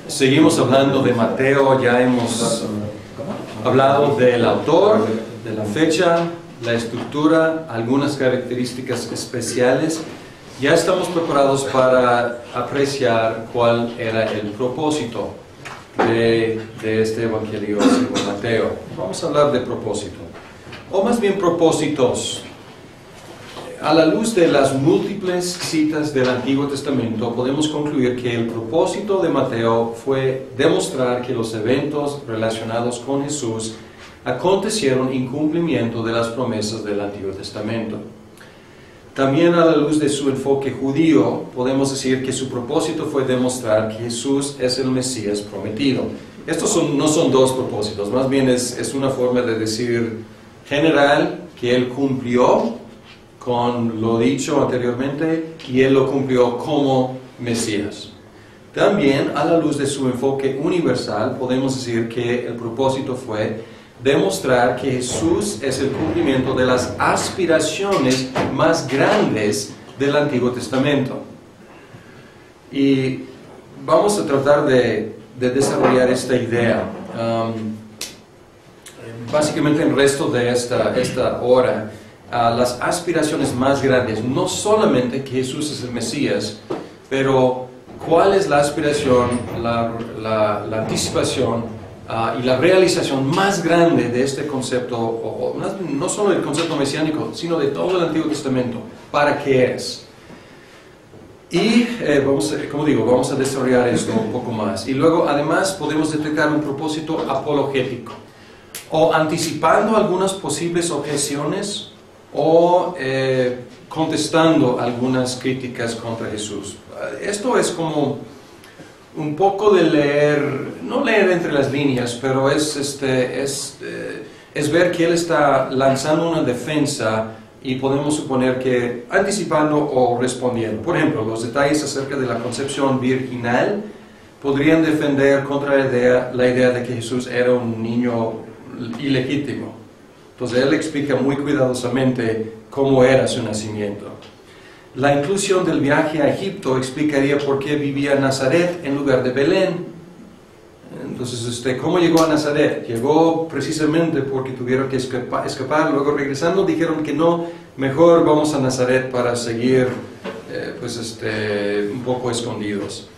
Seguimos hablando de Mateo, ya hemos hablado del autor, de la fecha, la estructura, algunas características especiales. Ya estamos preparados para apreciar cuál era el propósito de este Evangelio según Mateo. Vamos a hablar de propósito, o más bien propósitos. A la luz de las múltiples citas del Antiguo Testamento, podemos concluir que el propósito de Mateo fue demostrar que los eventos relacionados con Jesús acontecieron en cumplimiento de las promesas del Antiguo Testamento. También a la luz de su enfoque judío, podemos decir que su propósito fue demostrar que Jesús es el Mesías prometido. Estos no son dos propósitos, más bien es una forma de decir general que Él cumplió con lo dicho anteriormente y Él lo cumplió como Mesías. También a la luz de su enfoque universal, podemos decir que el propósito fue demostrar que Jesús es el cumplimiento de las aspiraciones más grandes del Antiguo Testamento. Y vamos a tratar de desarrollar esta idea. Básicamente el resto de esta hora, las aspiraciones más grandes, no solamente que Jesús es el Mesías, pero cuál es la aspiración, la anticipación y la realización más grande de este concepto, no solo del concepto mesiánico, sino de todo el Antiguo Testamento. ¿Para qué es? Y vamos a desarrollar esto un poco más. Y luego, además, podemos detectar un propósito apologético, o anticipando algunas posibles objeciones, o contestando algunas críticas contra Jesús. Esto es como un poco de leer, no leer entre las líneas, pero es ver que Él está lanzando una defensa y podemos suponer que anticipando o respondiendo. Por ejemplo, los detalles acerca de la concepción virginal podrían defender contra la idea de que Jesús era un niño ilegítimo. Entonces Él explica muy cuidadosamente cómo era su nacimiento. La inclusión del viaje a Egipto explicaría por qué vivía en Nazaret en lugar de Belén. Entonces, ¿cómo llegó a Nazaret? Llegó precisamente porque tuvieron que escapar. Luego regresando dijeron que no, mejor vamos a Nazaret para seguir un poco escondidos.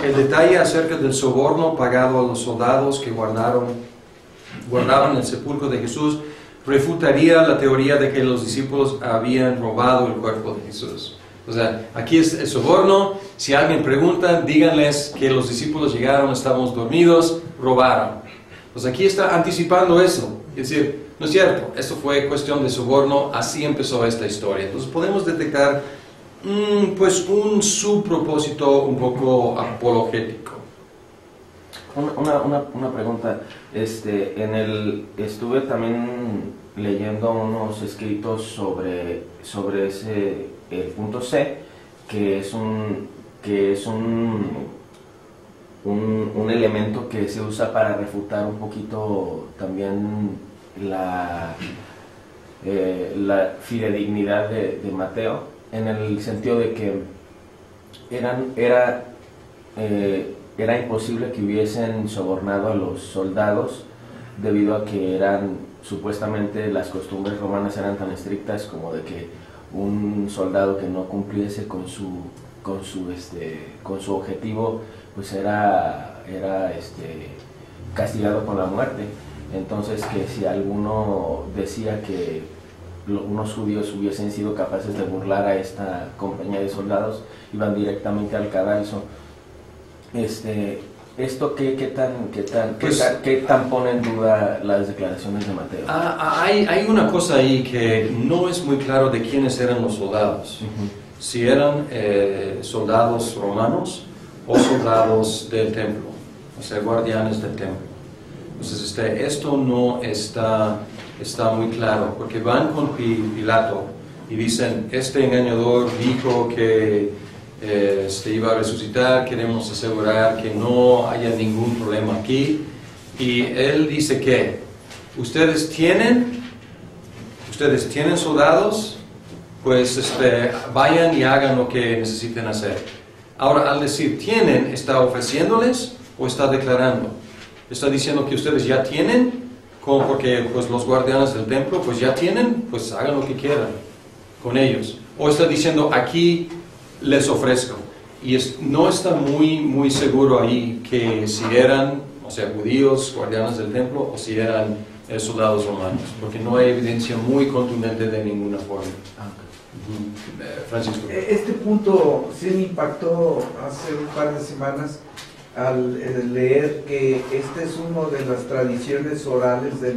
El detalle acerca del soborno pagado a los soldados que guardaban el sepulcro de Jesús refutaría la teoría de que los discípulos habían robado el cuerpo de Jesús. O sea, aquí es el soborno. Si alguien pregunta, díganles que los discípulos llegaron, estábamos dormidos, robaron. Pues aquí está anticipando eso. Es decir, no es cierto, esto fue cuestión de soborno, así empezó esta historia. Entonces podemos detectar un subpropósito un poco apologético. Una pregunta. Estuve también leyendo unos escritos sobre el punto C, que es un elemento que se usa para refutar un poquito también la fidedignidad de Mateo, en el sentido de que era imposible que hubiesen sobornado a los soldados, debido a que supuestamente las costumbres romanas eran tan estrictas como de que un soldado que no cumpliese con su objetivo pues era castigado con la muerte. Entonces, que si alguno decía que unos judíos hubiesen sido capaces de burlar a esta compañía de soldados, iban directamente al cadalso. ¿Esto qué tan pone en duda las declaraciones de Mateo? Hay una cosa ahí que no es muy claro de quiénes eran los soldados. Si eran soldados romanos o soldados del templo, o sea, guardianes del templo. Entonces esto no está muy claro, porque van con Pilato y dicen, este engañador dijo que iba a resucitar, queremos asegurar que no haya ningún problema aquí. Y él dice que ustedes tienen soldados, pues vayan y hagan lo que necesiten hacer. Ahora, al decir tienen, ¿está ofreciéndoles o está declarando? ¿Está diciendo que ustedes ya tienen? Como porque pues, los guardianes del templo pues ya tienen, pues hagan lo que quieran con ellos. O está diciendo aquí les ofrezco. Y no está muy seguro ahí que si eran, o sea, judíos, guardianes del templo, o si eran soldados romanos, porque no hay evidencia muy contundente de ninguna forma. Francisco. Este punto sí me impactó hace un par de semanas al leer que este es uno de las tradiciones orales de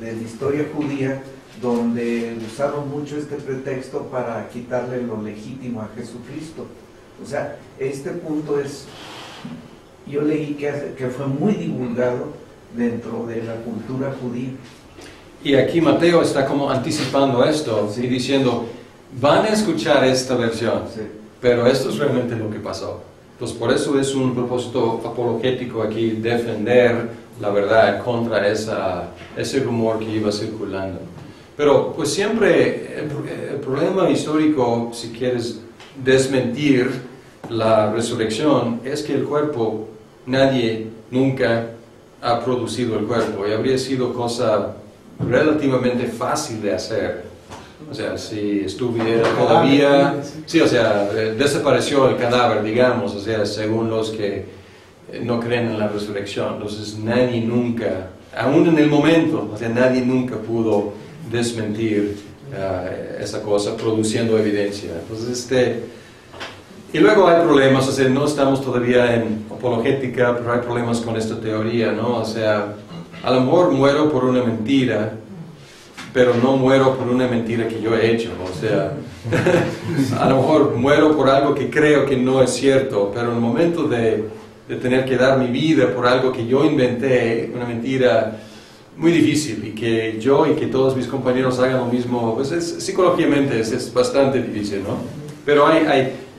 la historia judía, donde usaron mucho este pretexto para quitarle lo legítimo a Jesucristo. O sea, este punto yo leí que fue muy divulgado dentro de la cultura judía. Y aquí Mateo está como anticipando esto, y diciendo, van a escuchar esta versión, pero esto es realmente lo que pasó. Entonces por eso es un propósito apologético aquí, defender la verdad contra ese rumor que iba circulando. Pero pues siempre el problema histórico, si quieres desmentir la resurrección, es que el cuerpo, nadie nunca ha producido el cuerpo, y habría sido cosa relativamente fácil de hacer. O sea, si estuviera todavía, sí, o sea, desapareció el cadáver, digamos, o sea, según los que no creen en la resurrección. Entonces nadie nunca, aún en el momento, o sea, nadie nunca pudo desmentir esa cosa produciendo evidencia. Entonces, y luego hay problemas, o sea, no estamos todavía en apologética, pero hay problemas con esta teoría, ¿no? O sea, a lo mejor muero por una mentira, pero no muero por una mentira que yo he hecho, o sea, a lo mejor muero por algo que creo que no es cierto, pero en el momento de tener que dar mi vida por algo que yo inventé, una mentira muy difícil, y que yo y que todos mis compañeros hagan lo mismo, pues psicológicamente es bastante difícil, ¿no? Pero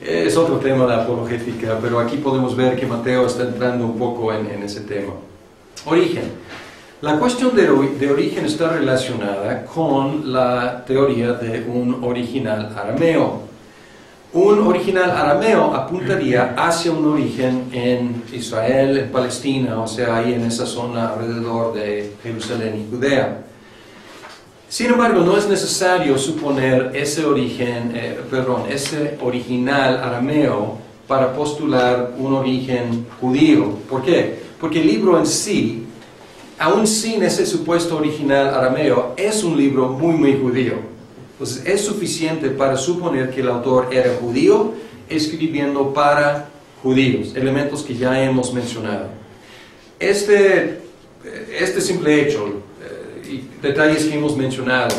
es otro tema de apologética, pero aquí podemos ver que Mateo está entrando un poco en ese tema. Origen. La cuestión de origen está relacionada con la teoría de un original arameo. Un original arameo apuntaría hacia un origen en Israel, en Palestina, o sea, ahí en esa zona alrededor de Jerusalén y Judea. Sin embargo, no es necesario suponer ese original arameo para postular un origen judío. ¿Por qué? Porque el libro en sí, aún sin ese supuesto original arameo, es un libro muy judío. Entonces es suficiente para suponer que el autor era judío, escribiendo para judíos, elementos que ya hemos mencionado. Este simple hecho, y detalles que hemos mencionado,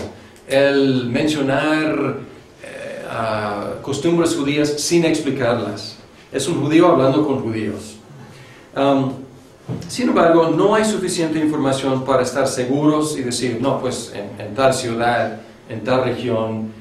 el mencionar costumbres judías sin explicarlas, es un judío hablando con judíos. Sin embargo, no hay suficiente información para estar seguros y decir, no, pues en tal ciudad, en tal región,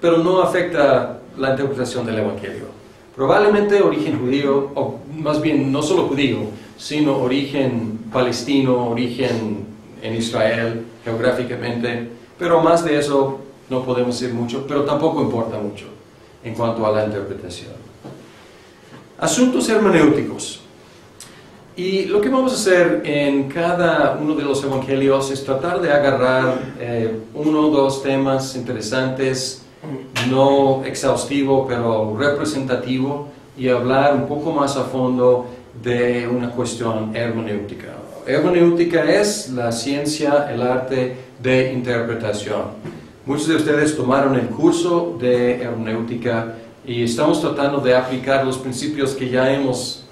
pero no afecta la interpretación del Evangelio. Probablemente origen judío, o más bien no solo judío, sino origen palestino, origen en Israel geográficamente, pero más de eso no podemos decir mucho, pero tampoco importa mucho en cuanto a la interpretación. Asuntos hermenéuticos. Y lo que vamos a hacer en cada uno de los evangelios es tratar de agarrar uno o dos temas interesantes, no exhaustivo, pero representativo, y hablar un poco más a fondo de una cuestión hermenéutica. Hermenéutica es la ciencia, el arte de interpretación. Muchos de ustedes tomaron el curso de hermenéutica y estamos tratando de aplicar los principios que ya hemos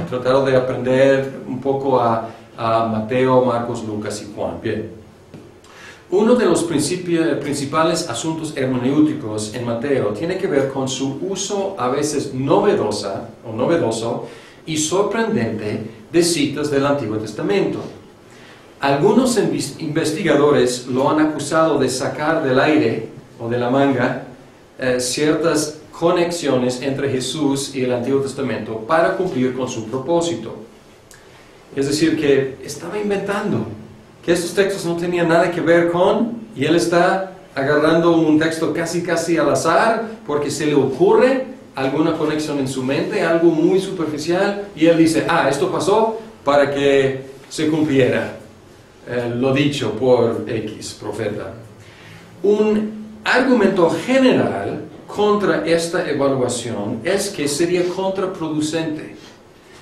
tratado de aprender un poco a Mateo, Marcos, Lucas y Juan. Bien. Uno de los principales asuntos hermenéuticos en Mateo tiene que ver con su uso a veces novedoso y sorprendente de citas del Antiguo Testamento. Algunos investigadores lo han acusado de sacar del aire o de la manga ciertas conexiones entre Jesús y el Antiguo Testamento para cumplir con su propósito. Es decir, que estaba inventando, que estos textos no tenían nada que ver con, y él está agarrando un texto casi al azar porque se le ocurre alguna conexión en su mente, algo muy superficial, y él dice, esto pasó para que se cumpliera lo dicho por X profeta. Un argumento general contra esta evaluación es que sería contraproducente.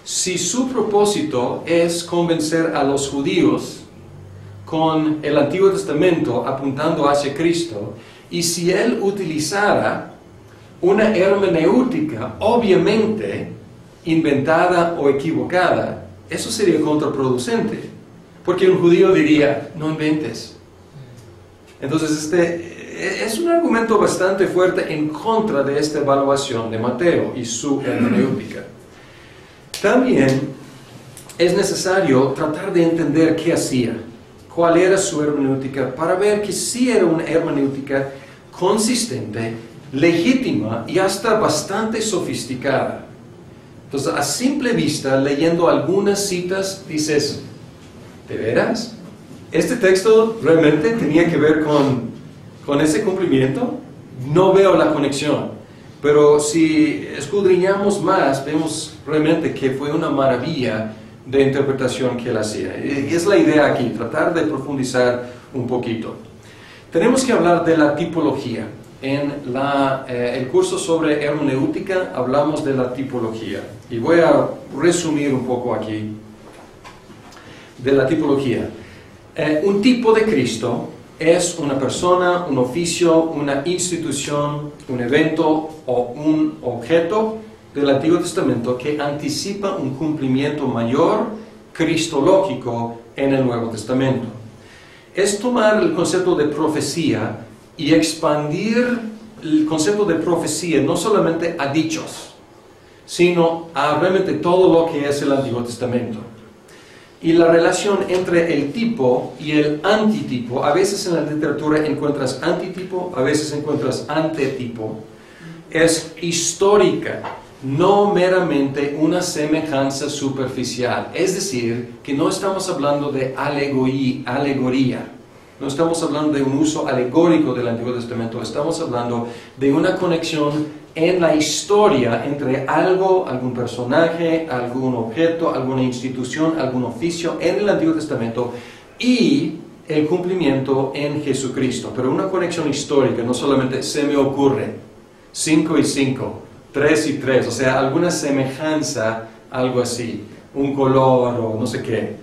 Si su propósito es convencer a los judíos con el Antiguo Testamento apuntando hacia Cristo, y si él utilizara una hermenéutica obviamente inventada o equivocada, eso sería contraproducente, porque un judío diría, no inventes. Entonces es un argumento bastante fuerte en contra de esta evaluación de Mateo y su hermenéutica. También es necesario tratar de entender qué hacía, cuál era su hermenéutica, para ver que sí era una hermenéutica consistente, legítima y hasta bastante sofisticada. Entonces, a simple vista, leyendo algunas citas, dices, ¿de veras? ¿Este texto realmente tenía que ver con ese cumplimiento? No veo la conexión. Pero si escudriñamos más, vemos realmente que fue una maravilla de interpretación que él hacía. Y es la idea aquí, tratar de profundizar un poquito. Tenemos que hablar de la tipología. En el curso sobre hermenéutica hablamos de la tipología. Y voy a resumir un poco aquí de la tipología. Un tipo de Cristo es una persona, un oficio, una institución, un evento o un objeto del Antiguo Testamento que anticipa un cumplimiento mayor cristológico en el Nuevo Testamento. Es tomar el concepto de profecía y expandir el concepto de profecía no solamente a dichos, sino a realmente todo lo que es el Antiguo Testamento. Y la relación entre el tipo y el antitipo, a veces en la literatura encuentras antitipo, a veces encuentras antetipo, es histórica, no meramente una semejanza superficial. Es decir, que no estamos hablando de alegoría, no estamos hablando de un uso alegórico del Antiguo Testamento, estamos hablando de una conexión en la historia entre algo, algún personaje, algún objeto, alguna institución, algún oficio en el Antiguo Testamento y el cumplimiento en Jesucristo. Pero una conexión histórica, no solamente se me ocurre, 5 y 5, 3 y 3, o sea, alguna semejanza, algo así, un color o no sé qué.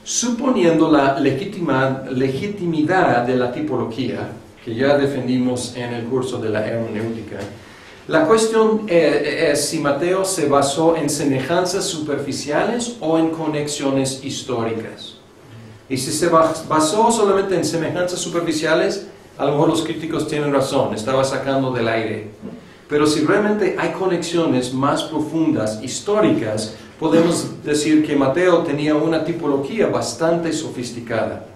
Suponiendo la legitimidad de la tipología, que ya defendimos en el curso de la hermenéutica, la cuestión es si Mateo se basó en semejanzas superficiales o en conexiones históricas. Y si se basó solamente en semejanzas superficiales, a lo mejor los críticos tienen razón, estaba sacando del aire. Pero si realmente hay conexiones más profundas, históricas, podemos decir que Mateo tenía una tipología bastante sofisticada.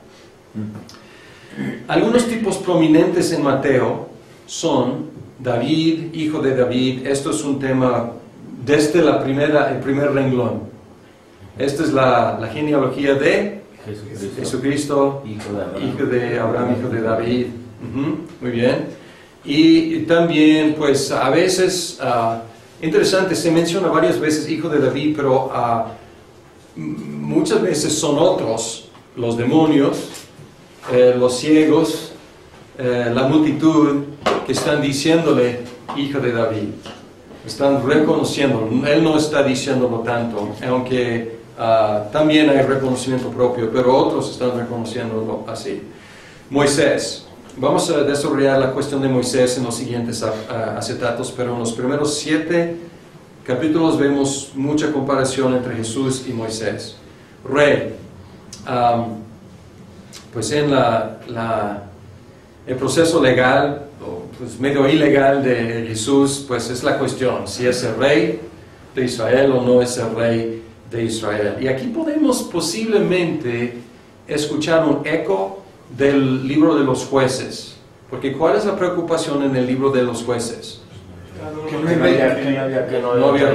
Algunos tipos prominentes en Mateo son David, hijo de David. Esto es un tema desde el primer renglón. Esta es la genealogía de Jesucristo, hijo de Abraham, hijo de David. Muy bien. Y también, pues, a veces, interesante, se menciona varias veces hijo de David, pero muchas veces son otros, los demonios, los ciegos, la multitud, que están diciéndole hijo de David. Están reconociéndolo. Él no está diciéndolo tanto, aunque también hay reconocimiento propio, pero otros están reconociéndolo así. Moisés. Vamos a desarrollar la cuestión de Moisés en los siguientes acetatos, pero en los primeros 7 capítulos vemos mucha comparación entre Jesús y Moisés. Rey. Pues en el proceso legal, pues medio ilegal de Jesús, pues es la cuestión, si es el rey de Israel o no es el rey de Israel. Y aquí podemos posiblemente escuchar un eco del libro de los jueces, porque ¿cuál es la preocupación en el libro de los jueces? Que no había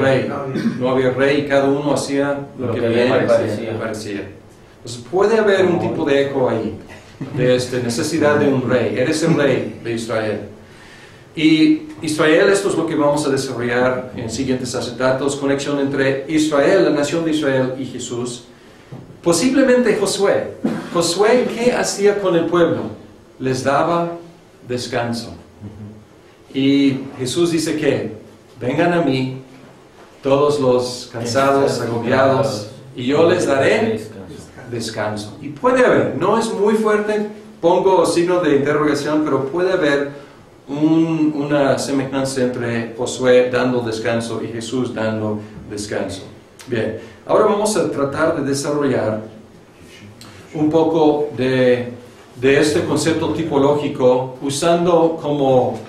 rey y cada uno hacía lo que bien le parecía. Entonces puede haber un tipo de eco ahí. de esta necesidad de un rey. Eres el rey de Israel. Y Israel, esto es lo que vamos a desarrollar en siguientes acetatos, conexión entre Israel, la nación de Israel y Jesús. Posiblemente Josué. Josué, ¿qué hacía con el pueblo? Les daba descanso. Y Jesús dice que vengan a mí todos los cansados, agobiados, y yo les daré descanso. Y puede haber, no es muy fuerte, pongo signo de interrogación, pero puede haber una semejanza entre Josué dando descanso y Jesús dando descanso. Bien, ahora vamos a tratar de desarrollar un poco de este concepto tipológico usando como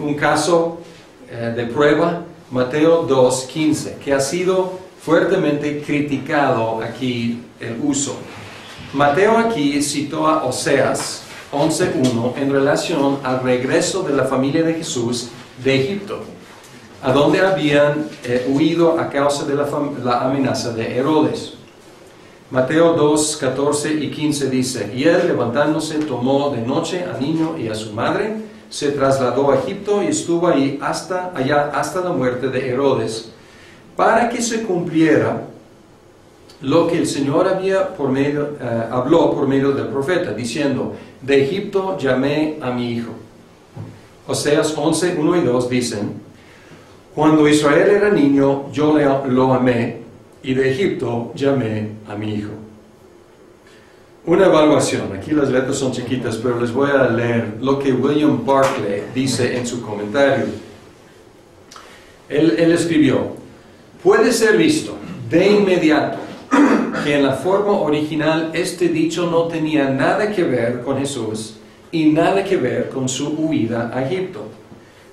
un caso de prueba Mateo 2:15, que ha sido fuertemente criticado aquí el uso. Mateo aquí citó a Oseas 11:1 en relación al regreso de la familia de Jesús de Egipto, a donde habían huido a causa de la amenaza de Herodes. Mateo 2:14 y 15 dice: y él, levantándose, tomó de noche al niño y a su madre, se trasladó a Egipto y estuvo allá hasta la muerte de Herodes, para que se cumpliera lo que el Señor habló por medio del profeta, diciendo: de Egipto llamé a mi hijo. Oseas 11:1 y 2 dicen: cuando Israel era niño, yo lo amé, y de Egipto llamé a mi hijo. Una evaluación, aquí las letras son chiquitas, pero les voy a leer lo que William Barclay dice en su comentario. Él escribió: puede ser visto de inmediato que en la forma original este dicho no tenía nada que ver con Jesús y nada que ver con su huida a Egipto.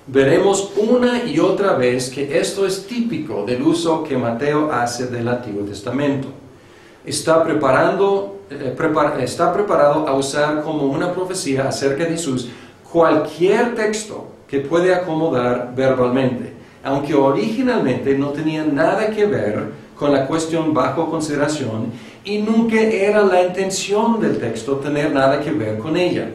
Veremos una y otra vez que esto es típico del uso que Mateo hace del Antiguo Testamento. Está preparado a usar como una profecía acerca de Jesús cualquier texto que puede acomodar verbalmente, aunque originalmente no tenía nada que ver con la cuestión bajo consideración y nunca era la intención del texto tener nada que ver con ella.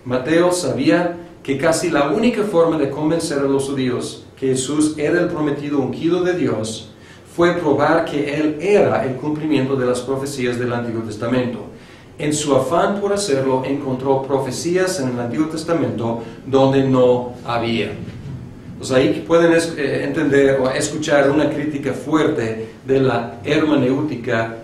Mateo sabía que casi la única forma de convencer a los judíos que Jesús era el prometido ungido de Dios fue probar que Él era el cumplimiento de las profecías del Antiguo Testamento. En su afán por hacerlo, encontró profecías en el Antiguo Testamento donde no había. Pues ahí pueden entender o escuchar una crítica fuerte de la hermenéutica,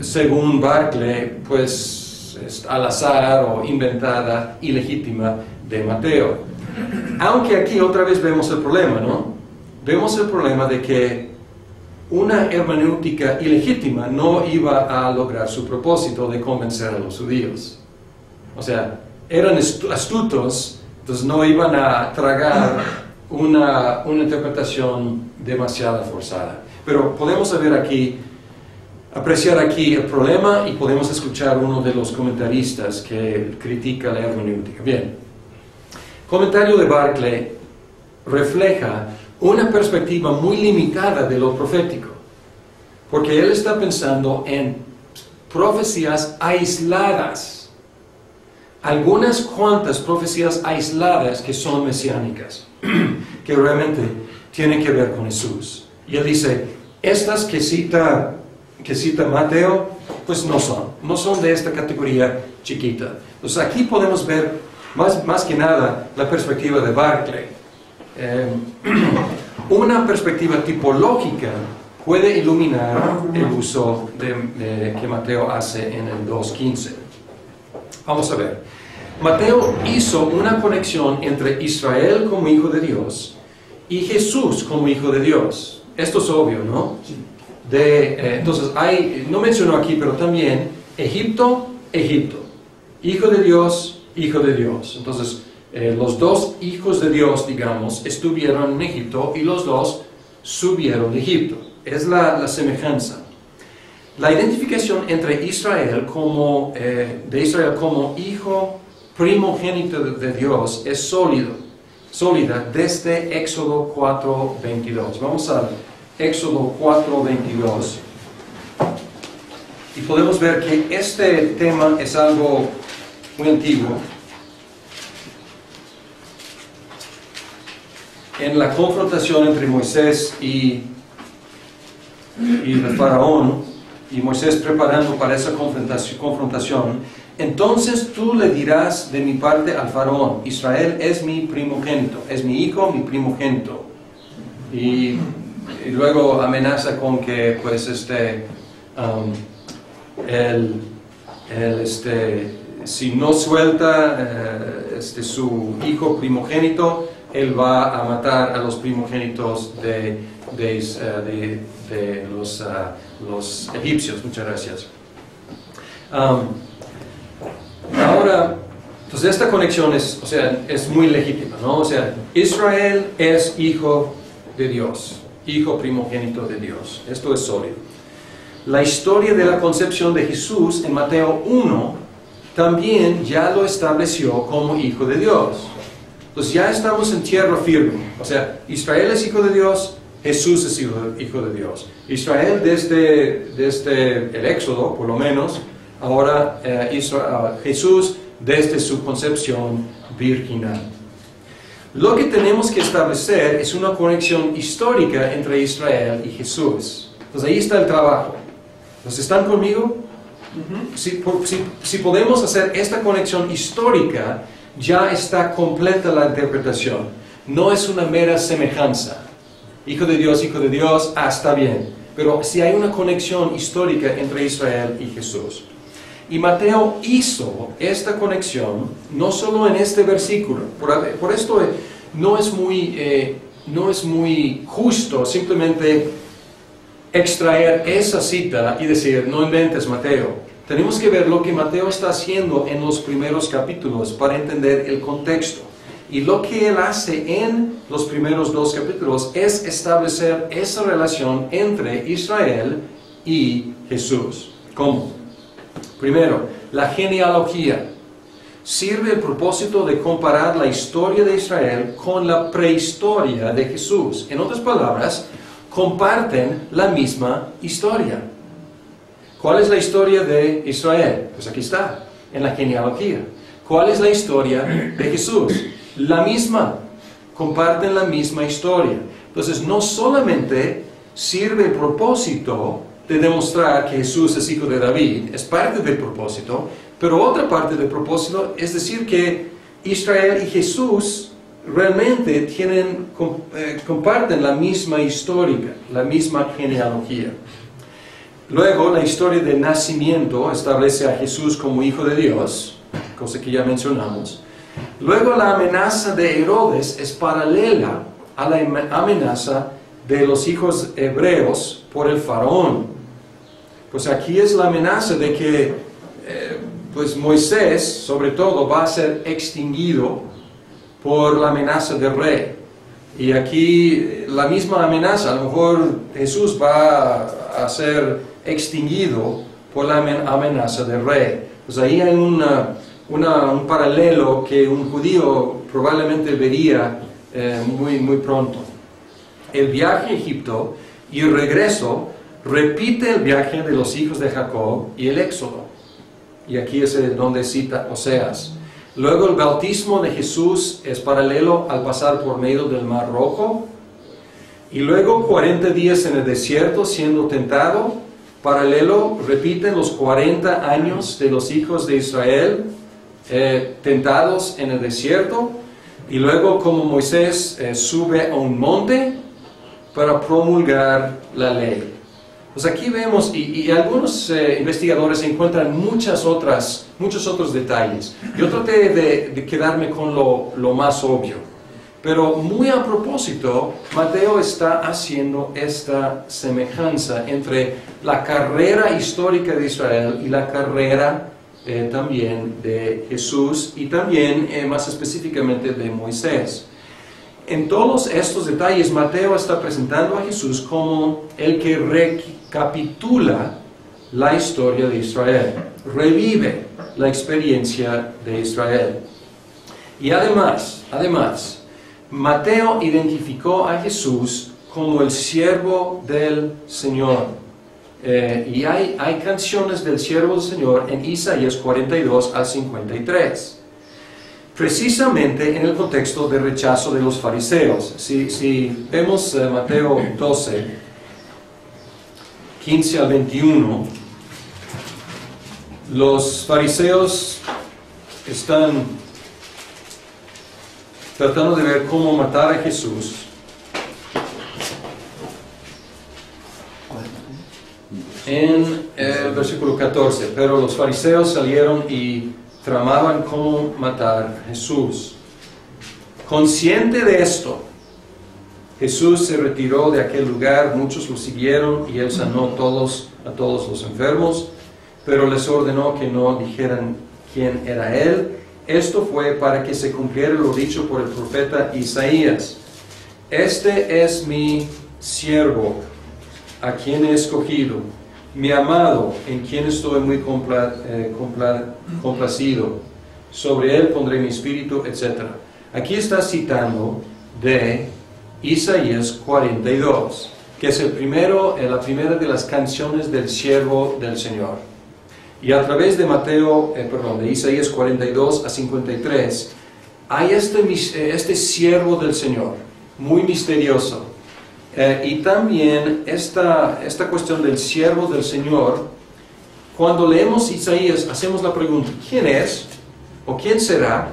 según Barclay, pues al azar o inventada, ilegítima de Mateo. Aunque aquí otra vez vemos el problema, ¿no? Vemos el problema de que una hermenéutica ilegítima no iba a lograr su propósito de convencer a los judíos. O sea, eran astutos, entonces no iban a tragar una interpretación demasiado forzada. Pero podemos apreciar aquí el problema y podemos escuchar uno de los comentaristas que critica la hermenéutica. Bien, comentario de Barclay refleja una perspectiva muy limitada de lo profético, porque él está pensando en profecías aisladas, algunas cuantas profecías aisladas que son mesiánicas, que realmente tienen que ver con Jesús. Y él dice, estas que cita Mateo, pues no son de esta categoría chiquita. Entonces aquí podemos ver más que nada la perspectiva de Barclay. Una perspectiva tipológica puede iluminar el uso que Mateo hace en el 2:15. Vamos a ver. Mateo hizo una conexión entre Israel como hijo de Dios y Jesús como hijo de Dios. Esto es obvio, ¿no? Entonces, no mencionó aquí, pero también Egipto, hijo de Dios, hijo de Dios. Entonces, los dos hijos de Dios, digamos, estuvieron en Egipto y los dos subieron de Egipto. Es la semejanza. La identificación entre Israel como hijo primogénito de Dios es sólida desde Éxodo 4:22. Vamos a Éxodo 4:22. Y podemos ver que este tema es algo muy antiguo. En la confrontación entre Moisés y el faraón, y Moisés preparando para esa confrontación, entonces tú le dirás de mi parte al faraón, Israel es mi primogénito, es mi hijo, mi primogénito. Y luego amenaza con que pues si no suelta su hijo primogénito, él va a matar a los primogénitos de los egipcios. Muchas gracias. Ahora, entonces esta conexión es muy legítima, ¿no? O sea, Israel es hijo de Dios, hijo primogénito de Dios. Esto es sólido. La historia de la concepción de Jesús en Mateo 1 también ya lo estableció como hijo de Dios. Entonces ya estamos en tierra firme. O sea, Israel es hijo de Dios, Jesús es hijo de Dios. Israel desde el Éxodo, por lo menos, ahora Jesús desde su concepción virginal. Lo que tenemos que establecer es una conexión histórica entre Israel y Jesús. Entonces ahí está el trabajo. ¿Entonces están conmigo? Si podemos hacer esta conexión histórica, ya está completa la interpretación. No es una mera semejanza. Hijo de Dios, está bien. Pero si hay una conexión histórica entre Israel y Jesús. Y Mateo hizo esta conexión no solo en este versículo. Por esto no es muy justo simplemente extraer esa cita y decir, no inventes Mateo. Tenemos que ver lo que Mateo está haciendo en los primeros capítulos para entender el contexto. Y lo que él hace en los primeros 2 capítulos es establecer esa relación entre Israel y Jesús. ¿Cómo? Primero, la genealogía. Sirve el propósito de comparar la historia de Israel con la prehistoria de Jesús. En otras palabras, comparten la misma historia. ¿Cuál es la historia de Israel? Pues aquí está, en la genealogía. ¿Cuál es la historia de Jesús? La misma. Comparten la misma historia. Entonces, no solamente sirve el propósito de demostrar que Jesús es hijo de David, es parte del propósito, pero otra parte del propósito es decir que Israel y Jesús realmente comparten la misma historia, la misma genealogía. Luego, la historia del nacimiento establece a Jesús como hijo de Dios, cosa que ya mencionamos. Luego, la amenaza de Herodes es paralela a la amenaza de los hijos hebreos por el faraón. Pues aquí es la amenaza de que pues Moisés, sobre todo, va a ser extinguido por la amenaza del rey. Y aquí la misma amenaza, a lo mejor Jesús va a ser extinguido por la amenaza del rey. Pues ahí hay un paralelo que un judío probablemente vería muy pronto. El viaje a Egipto y el regreso repite el viaje de los hijos de Jacob y el éxodo. Y aquí es donde cita Oseas. Luego el bautismo de Jesús es paralelo al pasar por medio del Mar Rojo. Y luego 40 días en el desierto siendo tentado. Paralelo, repiten los 40 años de los hijos de Israel tentados en el desierto. Y luego como Moisés sube a un monte para promulgar la ley. Pues aquí vemos, y algunos investigadores encuentran muchos otros detalles. Yo traté de quedarme con lo más obvio. Pero muy a propósito, Mateo está haciendo esta semejanza entre la carrera histórica de Israel y la carrera también de Jesús y también más específicamente de Moisés. En todos estos detalles, Mateo está presentando a Jesús como el que recapitula la historia de Israel, revive la experiencia de Israel. Y además, Mateo identificó a Jesús como el siervo del Señor. y hay canciones del siervo del Señor en Isaías 42 al 53. Precisamente en el contexto de rechazo de los fariseos. Si vemos Mateo 12, 15 al 21, los fariseos están tratando de ver cómo matar a Jesús. En el versículo 14, pero los fariseos salieron y tramaban cómo matar a Jesús. Consciente de esto, Jesús se retiró de aquel lugar, muchos lo siguieron y él sanó a todos los enfermos, pero les ordenó que no dijeran quién era él. Esto fue para que se cumpliera lo dicho por el profeta Isaías. Este es mi siervo, a quien he escogido, mi amado, en quien estoy muy complacido. Sobre él pondré mi espíritu, etc. Aquí está citando de Isaías 42, que es la primera de las canciones del siervo del Señor. Y a través de de Isaías 42 a 53, hay este siervo del Señor, muy misterioso. Y también esta cuestión del siervo del Señor, cuando leemos Isaías, hacemos la pregunta, ¿quién es? ¿O quién será?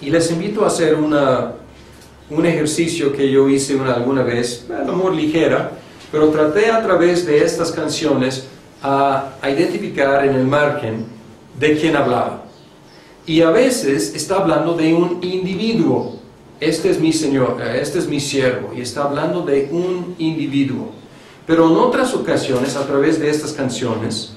Y les invito a hacer un ejercicio que yo hice alguna vez, a lo mejor ligera, pero traté a través de estas canciones a identificar en el margen de quién hablaba. Y a veces está hablando de un individuo. Este es mi Señor, este es mi siervo, y está hablando de un individuo. Pero en otras ocasiones, a través de estas canciones,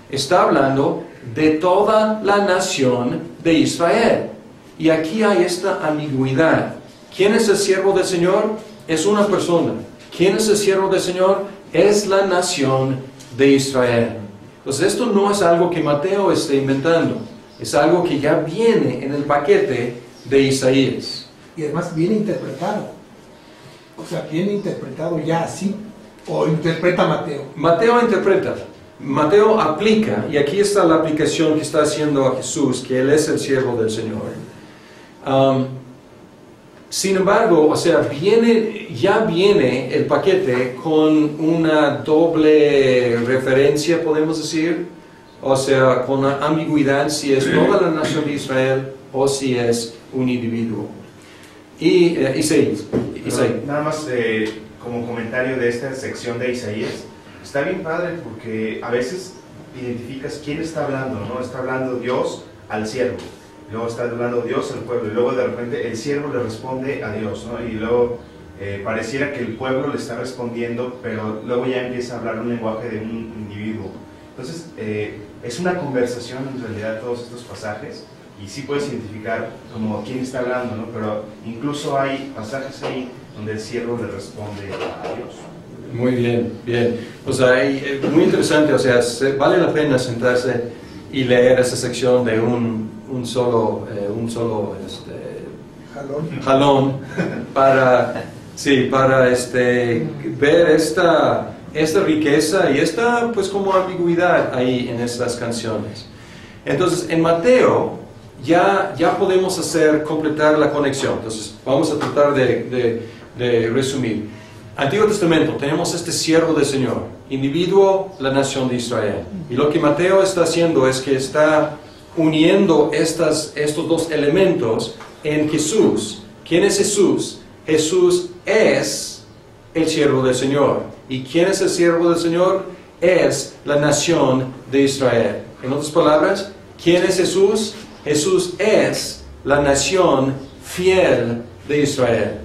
está hablando de toda la nación de Israel. Y aquí hay esta ambigüedad. ¿Quién es el siervo del Señor? Es una persona. ¿Quién es el siervo del Señor? Es la nación de Israel. Entonces esto no es algo que Mateo esté inventando. Es algo que ya viene en el paquete de Isaías. Y además viene interpretado. O sea, viene interpretado ya así. O interpreta Mateo. Mateo interpreta. Mateo aplica. Y aquí está la aplicación que está haciendo a Jesús, que Él es el siervo del Señor. Sin embargo, o sea, ya viene el paquete con una doble referencia, podemos decir. O sea, con una ambigüedad si es toda la nación de Israel o si es un individuo. Y Isaías. Nada más como comentario de esta sección de Isaías, está bien padre porque a veces identificas quién está hablando, ¿no? Está hablando Dios al siervo, luego está hablando Dios al pueblo, y luego de repente el siervo le responde a Dios, ¿no? Y luego pareciera que el pueblo le está respondiendo, pero luego ya empieza a hablar un lenguaje de un individuo. Entonces, es una conversación en realidad todos estos pasajes. Y sí puedes identificar como quién está hablando, ¿no? Pero incluso hay pasajes ahí donde el siervo le responde a Dios. Muy bien, bien. O sea, muy interesante, o sea, vale la pena sentarse y leer esa sección de un solo jalón para ver esta riqueza y esta pues como ambigüedad ahí en estas canciones. Entonces, en Mateo ya podemos completar la conexión. Entonces, vamos a tratar de resumir. Antiguo Testamento, tenemos este siervo del Señor, individuo, la nación de Israel. Y lo que Mateo está haciendo es que está uniendo estos dos elementos en Jesús. ¿Quién es Jesús? Jesús es el siervo del Señor. ¿Y quién es el siervo del Señor? Es la nación de Israel. En otras palabras, ¿quién es Jesús? Jesús es la nación fiel de Israel.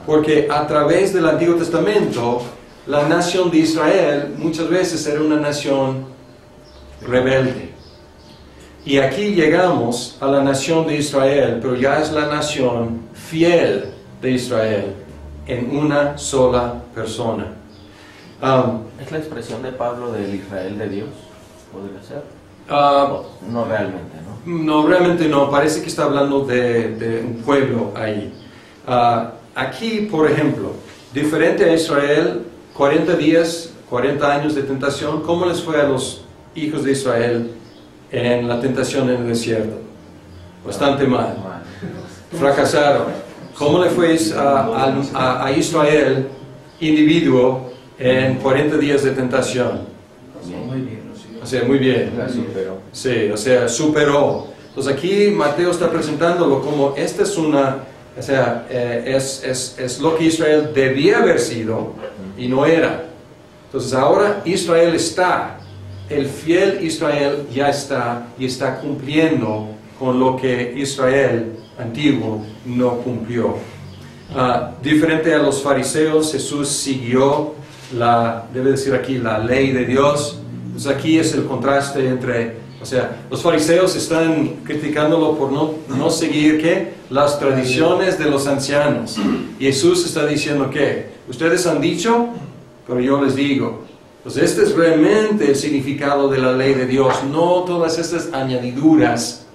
Porque a través del Antiguo Testamento, la nación de Israel muchas veces era una nación rebelde. Y aquí llegamos a la nación de Israel, pero ya es la nación fiel de Israel en una sola persona. ¿Es la expresión de Pablo del Israel de Dios? ¿Podría ser? No realmente, ¿no? No, realmente no. Parece que está hablando de un pueblo ahí. Aquí, por ejemplo, diferente a Israel, 40 días 40 años de tentación. ¿Cómo les fue a los hijos de Israel en la tentación en el desierto? Bastante mal. Fracasaron. ¿Cómo le fue a Israel, individuo, en 40 días de tentación? Muy bien. O sea, muy bien. La superó. Sí, o sea, superó. Entonces aquí Mateo está presentándolo como esta es una, o sea, es lo que Israel debía haber sido y no era. Entonces ahora Israel está, el fiel Israel ya está y está cumpliendo con lo que Israel antiguo no cumplió. Diferente a los fariseos, Jesús siguió debe decir aquí, la ley de Dios. Entonces aquí es el contraste entre, o sea, los fariseos están criticándolo por no seguir, ¿qué? Las tradiciones de los ancianos. Y Jesús está diciendo, ¿qué? Ustedes han dicho, pero yo les digo. Entonces este es realmente el significado de la ley de Dios, no todas estas añadiduras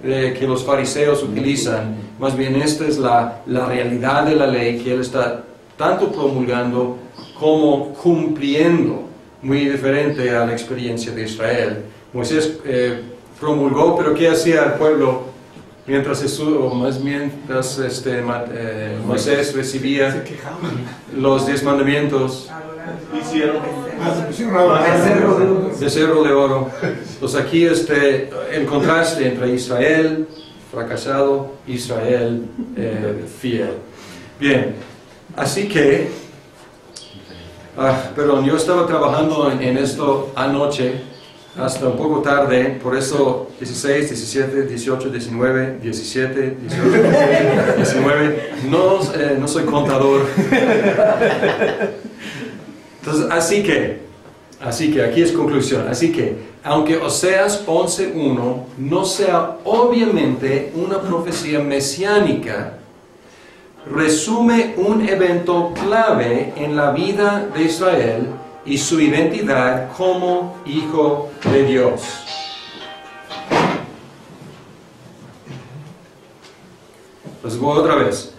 que los fariseos utilizan. Más bien esta es la realidad de la ley que Él está tanto promulgando como cumpliendo, muy diferente a la experiencia de Israel. Moisés promulgó, pero ¿qué hacía el pueblo mientras Moisés recibía los 10 mandamientos? Becerro de oro. Entonces aquí el contraste entre Israel fracasado, Israel fiel. Bien, así que, perdón, yo estaba trabajando en esto anoche hasta un poco tarde, por eso 16, 17, 18, 19, 17, 18, 19, no soy contador. Entonces, así que aquí es conclusión. Así que, aunque Oseas 11.1 no sea obviamente una profecía mesiánica, resume un evento clave en la vida de Israel y su identidad como hijo de Dios. Pues voy otra vez.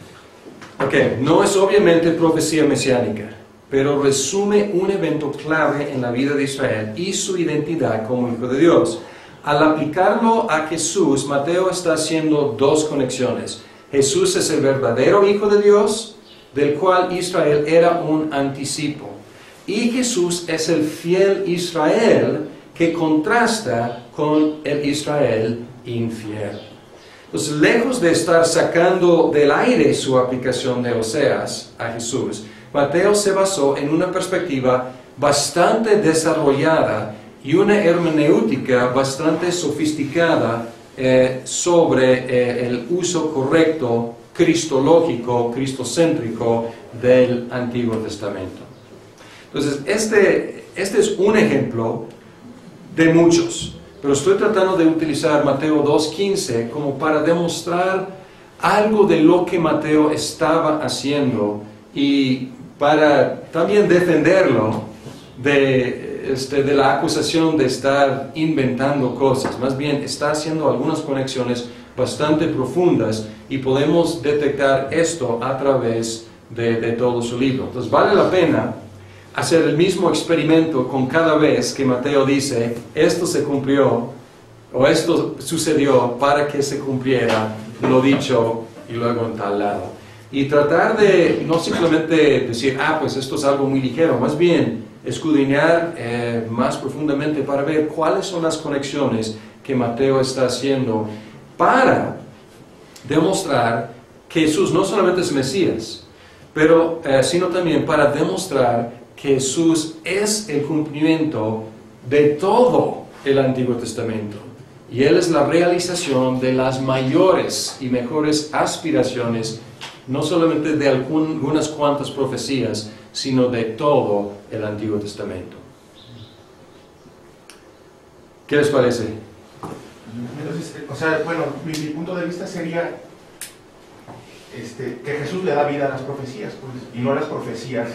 Ok, no es obviamente profecía mesiánica, pero resume un evento clave en la vida de Israel y su identidad como hijo de Dios. Al aplicarlo a Jesús, Mateo está haciendo dos conexiones. Jesús es el verdadero hijo de Dios, del cual Israel era un anticipo. Y Jesús es el fiel Israel que contrasta con el Israel infiel. Entonces, lejos de estar sacando del aire su aplicación de Oseas a Jesús, Mateo se basó en una perspectiva bastante desarrollada y una hermenéutica bastante sofisticada sobre el uso correcto, cristológico, cristocéntrico del Antiguo Testamento. Entonces, este es un ejemplo de muchos, pero estoy tratando de utilizar Mateo 2.15 como para demostrar algo de lo que Mateo estaba haciendo y para también defenderlo de la acusación de estar inventando cosas. Más bien está haciendo algunas conexiones bastante profundas y podemos detectar esto a través de todo su libro. Entonces vale la pena hacer el mismo experimento con cada vez que Mateo dice esto se cumplió o esto sucedió para que se cumpliera lo dicho y luego en tal lado. Y tratar de no simplemente decir, pues esto es algo muy ligero, más bien escudriñar más profundamente para ver cuáles son las conexiones que Mateo está haciendo para demostrar que Jesús no solamente es Mesías, pero sino también para demostrar que Jesús es el cumplimiento de todo el Antiguo Testamento. Y Él es la realización de las mayores y mejores aspiraciones, no solamente de algunas cuantas profecías, sino de todo el Antiguo Testamento. ¿Qué les parece? Entonces, o sea, bueno, mi punto de vista sería que Jesús le da vida a las profecías, pues, y no las profecías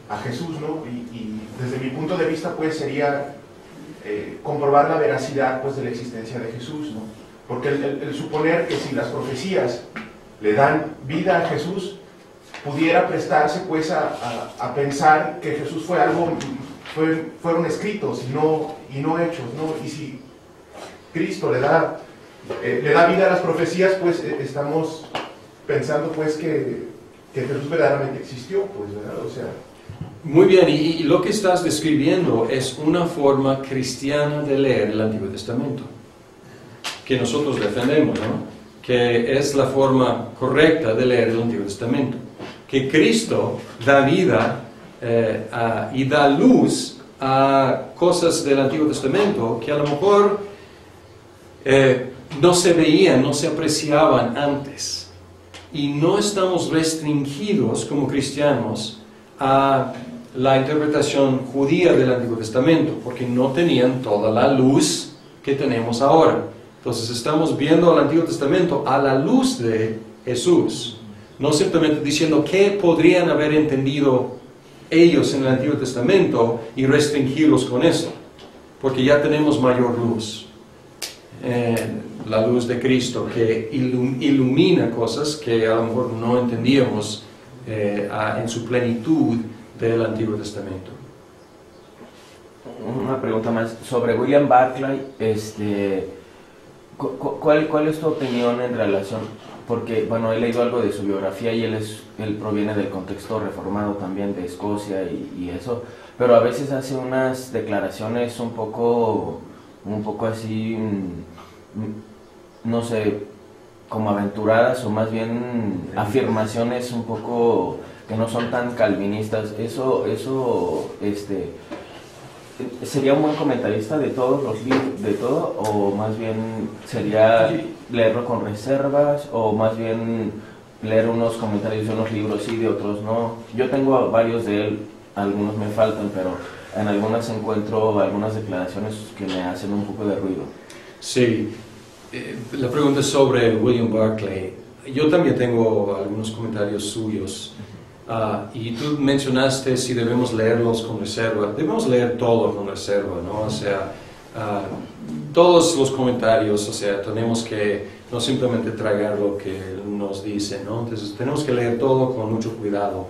a Jesús, ¿no? Y desde mi punto de vista, pues, sería comprobar la veracidad, pues, de la existencia de Jesús, ¿no? Porque el suponer que si las profecías le dan vida a Jesús, pudiera prestarse, pues, a pensar que Jesús fue algo fueron escritos y no hechos, ¿no? Y si Cristo le da vida a las profecías, pues estamos pensando pues que Jesús verdaderamente existió, pues, ¿verdad? O sea... Muy bien, y lo que estás describiendo es una forma cristiana de leer el Antiguo Testamento, que nosotros defendemos, ¿no? Que es la forma correcta de leer el Antiguo Testamento, que Cristo da vida y da luz a cosas del Antiguo Testamento que a lo mejor no se veían, no se apreciaban antes, y no estamos restringidos como cristianos a la interpretación judía del Antiguo Testamento, porque no tenían toda la luz que tenemos ahora. Entonces estamos viendo el Antiguo Testamento a la luz de Jesús, no simplemente diciendo qué podrían haber entendido ellos en el Antiguo Testamento y restringirlos con eso, porque ya tenemos mayor luz, la luz de Cristo, que ilumina cosas que a lo mejor no entendíamos en su plenitud del Antiguo Testamento. Una pregunta más sobre William Barclay. ¿Cuál es tu opinión en relación? Porque, bueno, he leído algo de su biografía y él proviene del contexto reformado también de Escocia y eso, pero a veces hace unas declaraciones un poco así, no sé, como aventuradas, o más bien afirmaciones un poco que no son tan calvinistas. Eso ¿sería un buen comentarista de todos los libros, de todo, o más bien sería leerlo con reservas, o más bien leer unos comentarios de unos libros sí, de otros no? Yo tengo varios de él, algunos me faltan, pero en algunas encuentro algunas declaraciones que me hacen un poco de ruido. Sí, la pregunta es sobre William Barclay. Yo también tengo algunos comentarios suyos. Y tú mencionaste si debemos leerlos con reserva. Debemos leer todo con reserva, ¿no? O sea, todos los comentarios, o sea, tenemos que no simplemente tragar lo que nos dice, ¿no? Entonces tenemos que leer todo con mucho cuidado.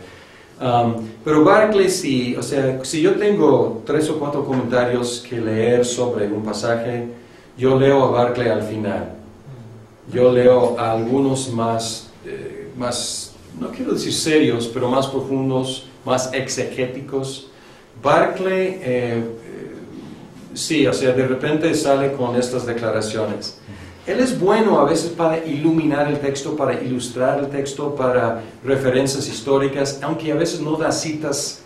Pero Barclay sí, o sea, si yo tengo 3 o 4 comentarios que leer sobre un pasaje, yo leo a Barclay al final. Yo leo a algunos más no quiero decir serios, pero más profundos, más exegéticos. Barclay, sí, o sea, de repente sale con estas declaraciones. Él es bueno a veces para iluminar el texto, para ilustrar el texto, para referencias históricas, aunque a veces no da citas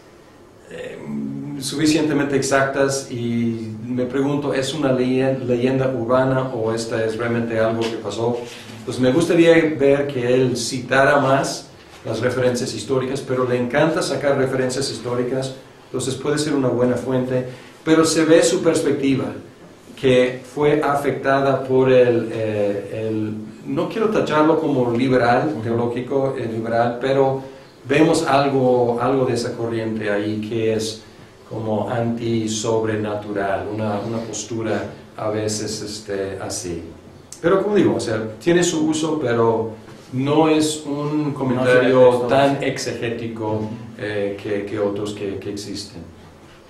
suficientemente exactas, y me pregunto, ¿es una leyenda urbana o esta es realmente algo que pasó? Pues me gustaría ver que él citara más las referencias históricas, pero le encanta sacar referencias históricas, entonces puede ser una buena fuente, pero se ve su perspectiva, que fue afectada por no quiero tacharlo como liberal, teológico, liberal, pero vemos algo de esa corriente ahí, que es como anti-sobrenatural, una postura a veces así. Pero como digo, o sea, tiene su uso, pero no es un comentario tan exegético que otros que existen.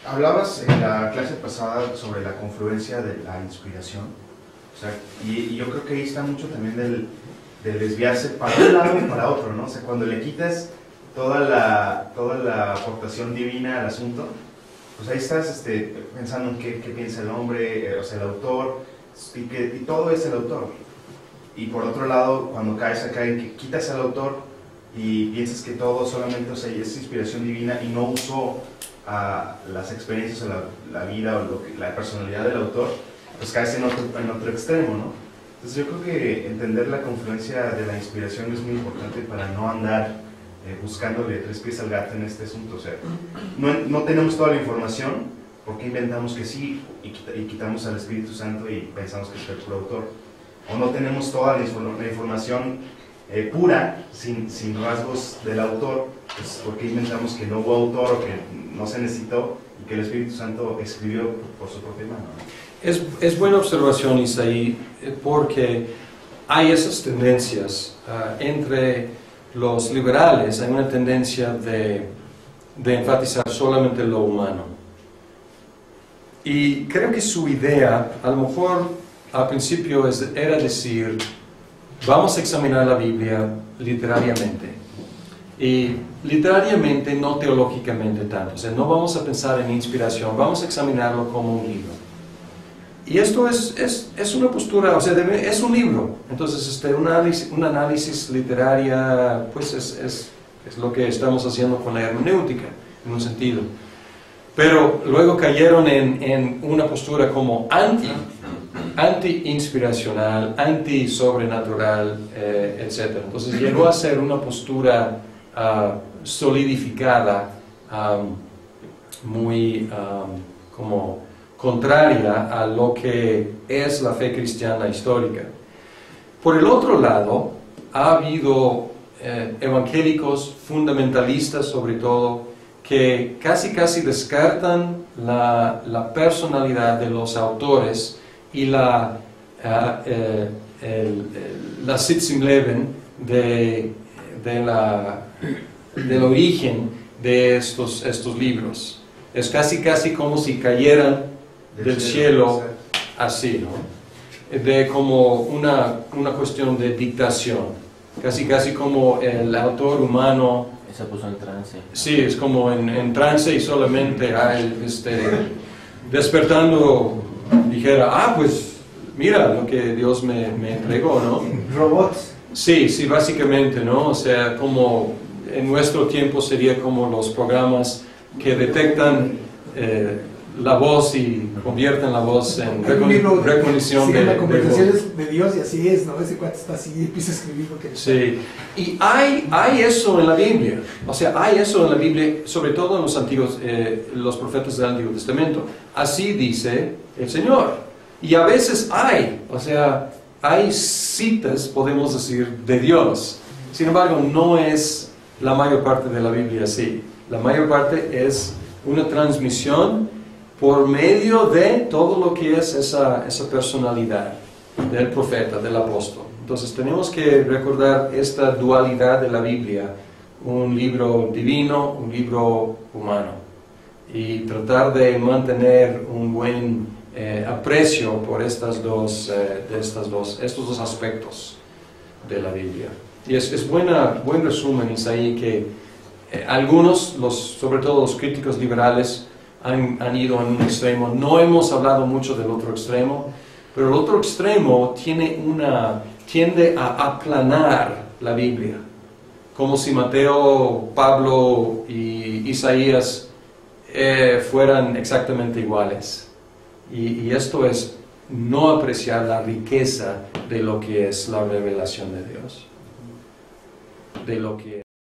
Hablabas en la clase pasada sobre la confluencia de la inspiración, o sea, y yo creo que ahí está mucho también del desviarse para un lado o para otro, ¿no? O sea, cuando le quitas toda la aportación divina al asunto, pues ahí estás pensando en qué piensa el hombre, o sea, el autor, y todo es el autor. Y por otro lado, cuando caes acá en que quitas al autor y piensas que todo solamente, o sea, es inspiración divina y no usó las experiencias o la vida o la personalidad del autor, pues caes en otro extremo, ¿no? Entonces yo creo que entender la confluencia de la inspiración es muy importante para no andar buscándole 3 pies al gato en este asunto. O sea, no tenemos toda la información, porque inventamos que sí y quitamos al Espíritu Santo y pensamos que es el puro autor. O no tenemos toda la información pura, sin rasgos del autor, pues porque inventamos que no hubo autor o que no se necesitó y que el Espíritu Santo escribió por su propia mano. Es buena observación, Isaí, porque hay esas tendencias entre los liberales. Hay una tendencia de enfatizar solamente lo humano. Y creo que su idea, a lo mejor al principio era decir, vamos a examinar la Biblia literariamente. Y literariamente, no teológicamente tanto. O sea, no vamos a pensar en inspiración, vamos a examinarlo como un libro. Y esto es una postura, o sea, es un libro. Entonces, un análisis literaria, pues es lo que estamos haciendo con la hermenéutica, en un sentido. Pero luego cayeron en una postura como anti-inspiracional, anti-sobrenatural, etc. Entonces llegó a ser una postura solidificada, muy como contraria a lo que es la fe cristiana histórica. Por el otro lado, ha habido evangélicos fundamentalistas, sobre todo, que casi descartan la personalidad de los autores y la Sitzimleben del origen de estos libros. Es casi como si cayeran del cielo así, ¿no? De como una cuestión de dictación, casi como el autor humano se puso en trance. Sí, es como en trance y solamente despertando dijera, pues mira lo que Dios me entregó, ¿no? Robots. Sí, básicamente, ¿no? O sea, como en nuestro tiempo sería como los programas que detectan la voz y convierten la voz en recognición de la conversación voz. de Dios y así es, ¿no? Ese cuate está así y empieza a escribir lo que... Sí, y hay eso en la Biblia, o sea, hay eso en la Biblia, sobre todo en los antiguos, los profetas del Antiguo Testamento. Así dice el Señor. Y a veces hay citas, podemos decir, de Dios. Sin embargo, no es la mayor parte de la Biblia así. La mayor parte es una transmisión por medio de todo lo que es esa personalidad del profeta, del apóstol. Entonces tenemos que recordar esta dualidad de la Biblia, un libro divino, un libro humano, y tratar de mantener un buen aprecio por estos dos aspectos de la Biblia. Y es buen resumen, Isaí, que algunos, sobre todo los críticos liberales, han ido en un extremo. No hemos hablado mucho del otro extremo, pero el otro extremo tiende a aplanar la Biblia, como si Mateo, Pablo y Isaías fueran exactamente iguales. Y esto es no apreciar la riqueza de lo que es la revelación de Dios, de lo que